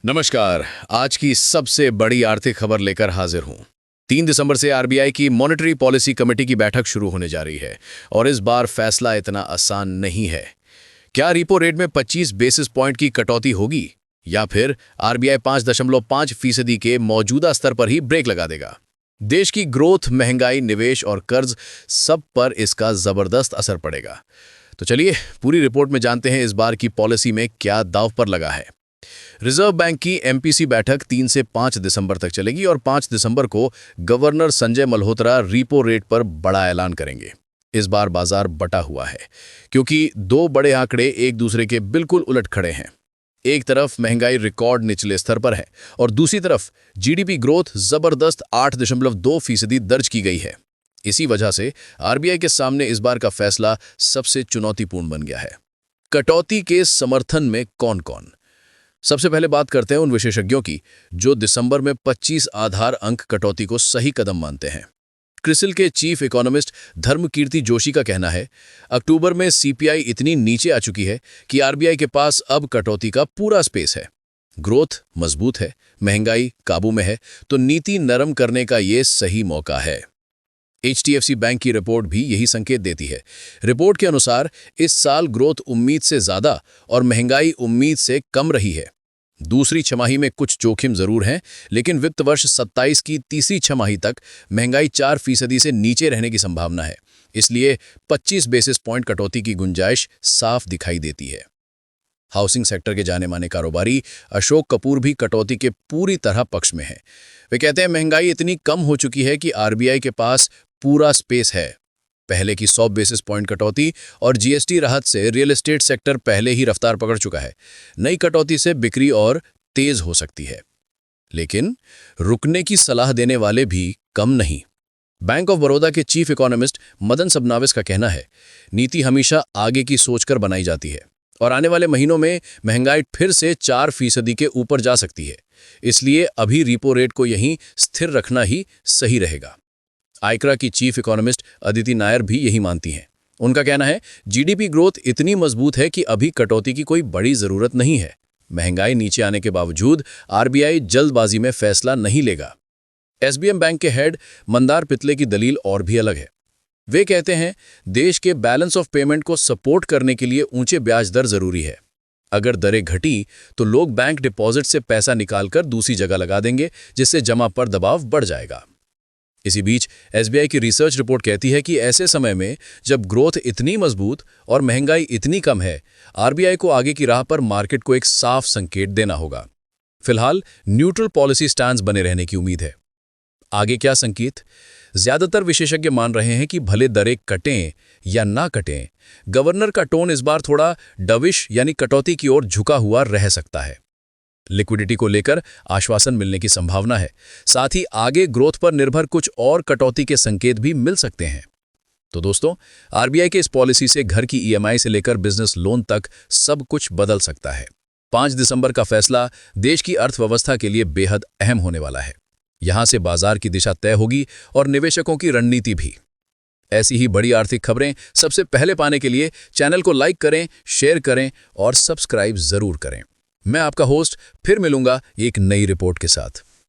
नमस्कार। आज की सबसे बड़ी आर्थिक खबर लेकर हाजिर हूं। 3 दिसंबर से आरबीआई की मॉनेटरी पॉलिसी कमेटी की बैठक शुरू होने जा रही है और इस बार फैसला इतना आसान नहीं है। क्या रेपो रेट में 25 बेसिस पॉइंट की कटौती होगी या फिर आरबीआई 5.5% के मौजूदा स्तर पर ही ब्रेक लगा देगा? देश की ग्रोथ, महंगाई, निवेश और कर्ज सब पर इसका जबरदस्त असर पड़ेगा। तो चलिए पूरी रिपोर्ट में जानते हैं इस बार की पॉलिसी में क्या दांव पर लगा है। रिजर्व बैंक की एमपीसी बैठक 3 से 5 दिसंबर तक चलेगी और 5 दिसंबर को governor Sanjay Malhotra repo rate पर बड़ा ऐलान करेंगे। इस बार बाजार बटा हुआ है क्योंकि दो बड़े आंकड़े एक दूसरे के बिल्कुल उलट खड़े हैं। एक तरफ महंगाई रिकॉर्ड निचले स्तर पर है और दूसरी तरफ जीडीपी ग्रोथ जबरदस्त 8.2% दर्ज की गई है। इसी वजह से आरबीआई के सामने इस बार का फैसला सबसे चुनौतीपूर्ण बन गया है। कटौती के समर्थन में कौन कौन? सबसे पहले बात करते हैं उन विशेषज्ञों की जो दिसंबर में 25 आधार अंक कटौती को सही कदम मानते हैं। क्रिसिल के चीफ इकोनॉमिस्ट धर्मकीर्ति जोशी का कहना है, अक्टूबर में सीपीआई इतनी नीचे आ चुकी है कि आरबीआई के पास अब कटौती का पूरा स्पेस है। ग्रोथ मजबूत है, महंगाई काबू में है, तो नीति नरम करने का ये सही मौका है। एचडीएफसी बैंक की रिपोर्ट भी यही संकेत देती है। रिपोर्ट के अनुसार इस साल ग्रोथ उम्मीद से ज्यादा और महंगाई उम्मीद से कम रही है। दूसरी छमाही में कुछ जोखिम जरूर हैं, लेकिन वित्त वर्ष 27 की तीसरी छमाही तक महंगाई 4% से नीचे रहने की संभावना है। इसलिए 25 बेसिस पॉइंट कटौती की गुंजाइश साफ दिखाई देती है। हाउसिंग सेक्टर के जाने माने कारोबारी अशोक कपूर भी कटौती के पूरी तरह पक्ष में हैं। वे कहते हैं, महंगाई इतनी कम हो चुकी है कि आरबीआई के पास पूरा स्पेस है। पहले की 100 बेसिस पॉइंट कटौती और जीएसटी राहत से रियल एस्टेट सेक्टर पहले ही रफ्तार पकड़ चुका है। नई कटौती से बिक्री और तेज हो सकती है। लेकिन रुकने की सलाह देने वाले भी कम नहीं। बैंक ऑफ बड़ौदा के चीफ इकोनॉमिस्ट मदन सबनाविस का कहना है, नीति हमेशा आगे की सोचकर बनाई जाती है और आने वाले महीनों में महंगाई फिर से 4% के ऊपर जा सकती है। इसलिए अभी रेपो रेट को यहीं स्थिर रखना ही सही रहेगा। आइक्रा की चीफ इकोनॉमिस्ट अदिति नायर भी यही मानती हैं। उनका कहना है, जीडीपी ग्रोथ इतनी मजबूत है कि अभी कटौती की कोई बड़ी जरूरत नहीं है। महंगाई नीचे आने के बावजूद आरबीआई जल्दबाजी में फैसला नहीं लेगा। एसबीएम बैंक के हेड मंदार पितले की दलील और भी अलग है। वे कहते हैं, देश के बैलेंस ऑफ पेमेंट को सपोर्ट करने के लिए ऊंचे ब्याज दर जरूरी है। अगर दरें घटी तो लोग बैंक डिपॉजिट से पैसा निकालकर दूसरी जगह लगा देंगे, जिससे जमा पर दबाव बढ़ जाएगा। इसी बीच एसबीआई की रिसर्च रिपोर्ट कहती है कि ऐसे समय में जब ग्रोथ इतनी मजबूत और महंगाई इतनी कम है, आरबीआई को आगे की राह पर मार्केट को एक साफ संकेत देना होगा। फिलहाल न्यूट्रल पॉलिसी स्टैंड बने रहने की उम्मीद है। आगे क्या संकेत? ज्यादातर विशेषज्ञ मान रहे हैं कि भले दरें कटें या ना कटें, गवर्नर का टोन इस बार थोड़ा डविश यानी कटौती की ओर झुका हुआ रह सकता है। लिक्विडिटी को लेकर आश्वासन मिलने की संभावना है। साथ ही आगे ग्रोथ पर निर्भर कुछ और कटौती के संकेत भी मिल सकते हैं। तो दोस्तों, आरबीआई के इस पॉलिसी से घर की ईएमआई से लेकर बिजनेस लोन तक सब कुछ बदल सकता है। 5 दिसंबर का फैसला देश की अर्थव्यवस्था के लिए बेहद अहम होने वाला है। यहां से बाजार की दिशा तय होगी और निवेशकों की रणनीति भी। ऐसी ही बड़ी आर्थिक खबरें सबसे पहले पाने के लिए चैनल को लाइक करें, शेयर करें और सब्सक्राइब जरूर करें। मैं आपका होस्ट फिर मिलूंगा एक नई रिपोर्ट के साथ।